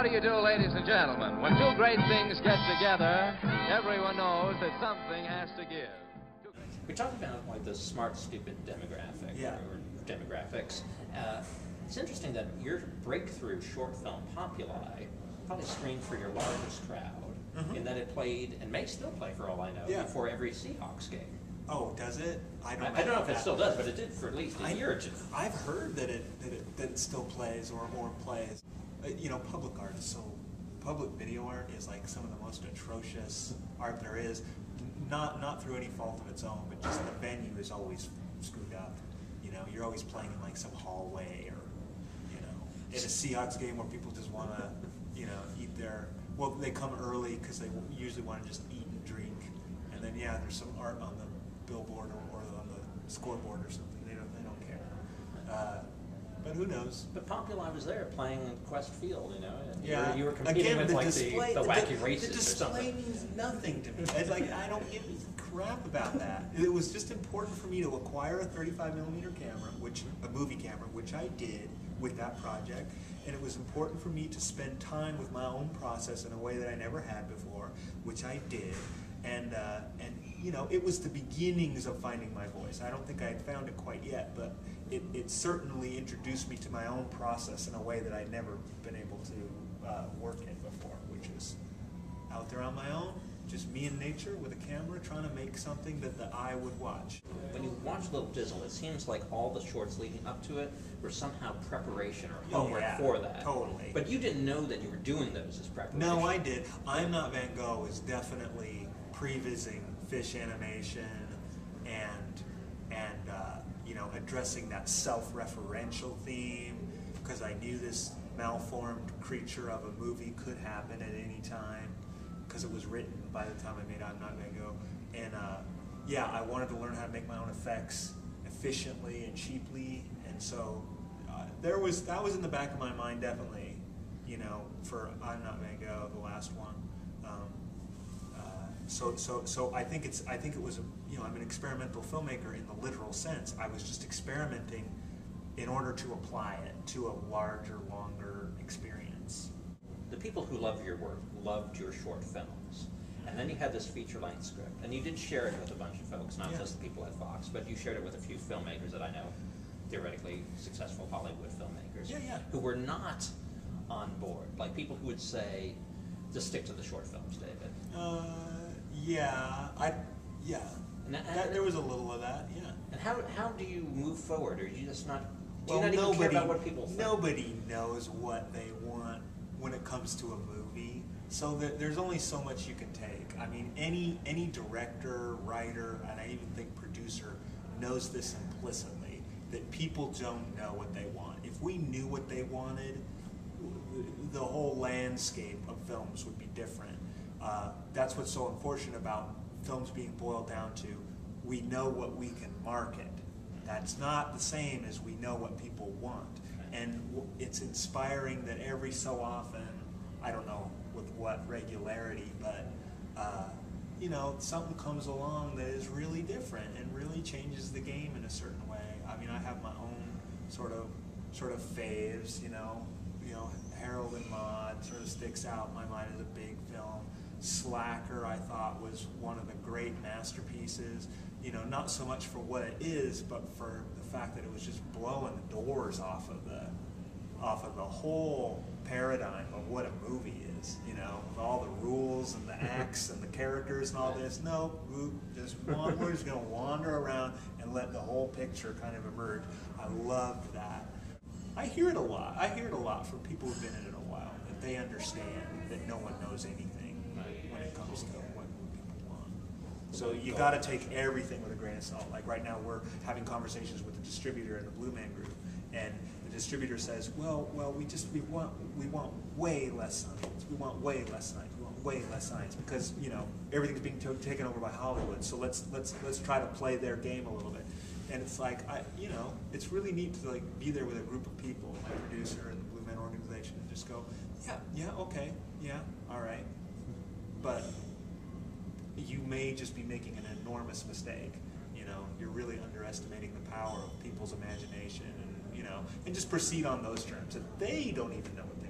do you do, ladies and gentlemen? When two great things get together, everyone knows that something has to give. We talked about like the smart, stupid demographic or demographics. It's interesting that your breakthrough short film, Populi, probably screened for your largest crowd, in that it played, and may still play for all I know, before every Seahawks game. Oh, does it? I don't know if it still does, but it did for at least a year or two. I've heard that it still plays or plays. You know, public art is public video art is like some of the most atrocious art there is. Not through any fault of its own, but just the venue is always screwed up. You know, you're always playing in like some hallway or, you know, in a Seahawks game where people just want to, you know, eat their, well, they come early because they usually want to just eat and drink. And then, there's some art on the billboard or on the scoreboard or something. They don't care. But who knows? But Populi was there playing at Quest Field, you know, and you were competing again, with like the wacky races the display means nothing to me. It's like, I don't give a crap about that. It was just important for me to acquire a 35mm camera, a movie camera, which I did with that project. And it was important for me to spend time with my own process in a way that I never had before, which I did. And you know, it was the beginnings of finding my voice. I don't think I had found it quite yet, but it certainly introduced me to my own process in a way that I'd never been able to work in before, which is out there on my own, just me and nature with a camera trying to make something that the eye would watch. When you watch Little Dizzle, it seems like all the shorts leading up to it were somehow preparation or homework for that. Totally. But you didn't know that you were doing those as preparation. No, I did. I'm Not Van Gogh is definitely prevising fish animation and you know, addressing that self-referential theme, because I knew this malformed creature of a movie could happen at any time, because it was written by the time I made I'm Not Van Gogh. And I wanted to learn how to make my own effects efficiently and cheaply, and so that was in the back of my mind, definitely, you know, for I'm Not Van Gogh, the last one. So I think it was, you know, I'm an experimental filmmaker in the literal sense. I was just experimenting in order to apply it to a larger, longer experience. The people who love your work loved your short films. And then you had this feature-length script, and you did share it with a bunch of folks, not just the people at Fox, but you shared it with a few filmmakers that I know, theoretically successful Hollywood filmmakers, who were not on board. Like people who would say, just stick to the short films, David. There was a little of that, And how do you move forward, or do you just not? Do you not even care about what people think? Nobody knows what they want when it comes to a movie, so there's only so much you can take. I mean, any director, writer, and I even think producer knows this implicitly, that people don't know what they want. If we knew what they wanted, the whole landscape of films would be different. That's what's so unfortunate about films being boiled down to, we know what we can market. That's not the same as we know what people want. And it's inspiring that every so often, I don't know with what regularity, but you know, something comes along that is really different and really changes the game in a certain way. I mean, I have my own sort of faves, you know, Harold and Maude sort of sticks out in my mind as a big film. Slacker, I thought, was one of the great masterpieces, you know, not so much for what it is, but for the fact that it was just blowing the doors off of the whole paradigm of what a movie is, you know, with all the rules and the acts and the characters and all this. No, we're just going to wander around and let the whole picture kind of emerge. I loved that. I hear it a lot. I hear it a lot from people who've been in it a while, that they understand that no one knows anything when it comes to what people want. So you got to take everything with a grain of salt. Like right now, we're having conversations with the distributor in the Blue Man Group, and the distributor says, "Well, we want way less science. We want way less science. We want way less science because you know everything's being taken over by Hollywood. So let's try to play their game a little bit." And it's like, you know, it's really neat to like be there with a group of people, my producer and the Blue Man organization, and just go, okay, all right. But you may just be making an enormous mistake. You know, you're really underestimating the power of people's imagination, and you know, and just proceed on those terms. If they don't even know what